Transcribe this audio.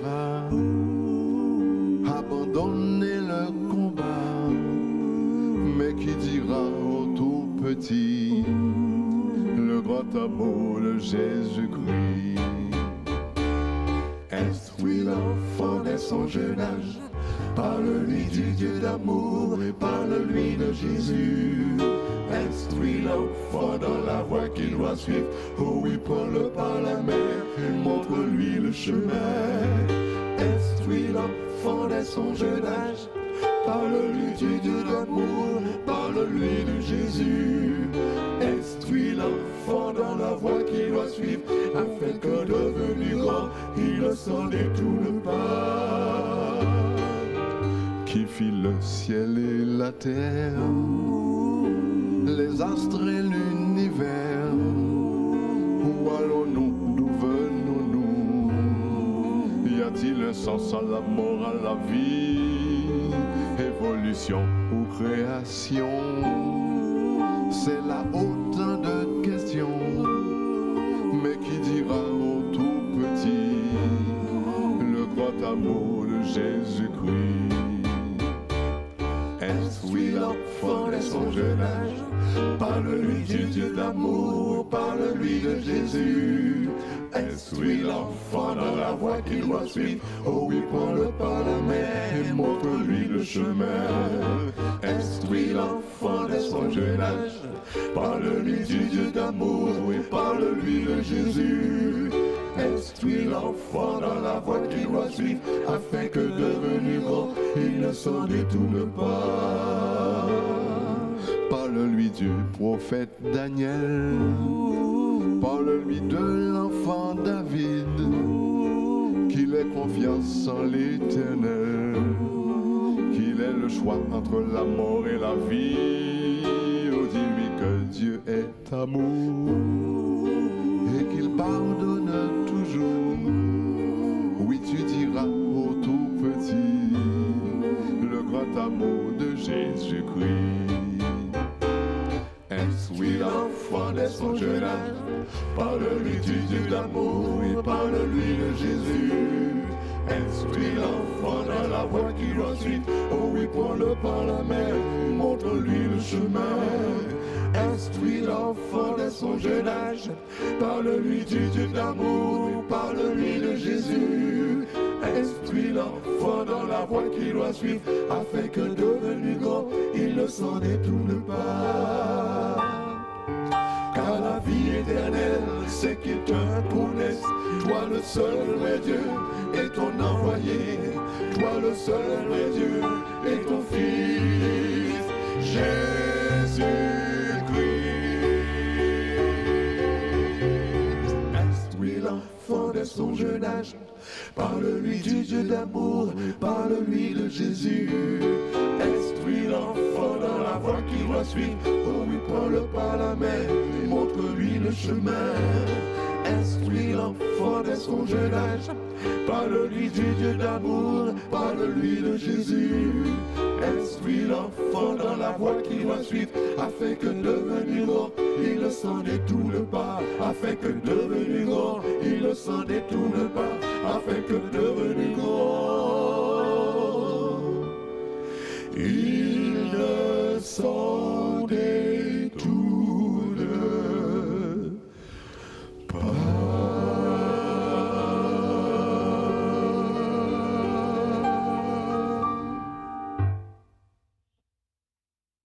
dira abandonnez le combat, mais qui dira au tout petit le grand amour de Jésus-Christ. Instruis l'enfant dès son jeune âge, parle-lui du Dieu d'amour et parle-lui de Jésus. Instruis l'enfant dans la voie qu'il doit suivre, oh oui, prends-le par la main et montre-lui le chemin. Instruis l'enfant dès son jeune âge, parle-lui du Dieu d'amour, parle-lui de Jésus. Instruis l'enfant dans la voie qu'il doit suivre, afin que devenu grand, il ne s'en détourne pas. Qui fit le ciel et la terre, les astres et l'univers, où allons-nous, d'où venons-nous? Y a-t-il un sens à la mort, à la vie, évolution ou création? C'est là autant de questions, mais qui dira au tout petit le grand amour de Jésus-Christ? Instruis l'enfant dès son jeune âge, parle-lui du Dieu d'amour, parle-lui de Jésus. Instruis l'enfant dans la voie qu'il doit suivre, oh oui, prends-le par la main et montre-lui le chemin. Instruis l'enfant dès son jeune âge, parle-lui du Dieu d'amour et parle-lui de Jésus. Instruis l'enfant dans la voie qu'il doit suivre, afin que devenu grand, il ne s'en détourne pas. Parle-lui du prophète Daniel, parle-lui de l'enfant David, qu'il ait confiance en l'Éternel, qu'il ait le choix entre la mort et la vie. Oh, dis-lui que Dieu est amour et qu'il pardonne toujours. Oui, tu diras au tout petit le grand amour de Jésus-Christ. Instruis l'enfant dès son jeune âge, parle-lui du Dieu d'amour et parle-lui de Jésus. Instruis l'enfant dans la voie qu'il doit suivre, oh oui, prends-le par la main, montre-lui le chemin. Instruis l'enfant dès son jeune âge, parle-lui du Dieu d'amour, parle-lui de Jésus. Instruis l'enfant dans la voie qu'il doit suivre, afin que devenu grand, il ne s'en détourne pas. Car la vie éternelle, c'est qu'il te connaisse, toi le seul vrai Dieu et ton envoyé, toi le seul vrai Dieu et ton Fils, Jésus-Christ. Instruis l'enfant dès son jeune âge, parle-lui du Dieu d'amour, parle-lui de Jésus. Instruis l'enfant dans la voie qu'il doit suivre, oh oui, prends-le par la main et montre-lui le chemin. Instruis l'enfant dès son jeune âge, parle-lui du Dieu d'amour, parle-lui de Jésus. Instruis l'enfant dans la voie qu'il doit suivre, afin que devenu grand, il ne s'en détourne pas. Afin que devenu grand, il ne s'en détourne pas. Afin que devenu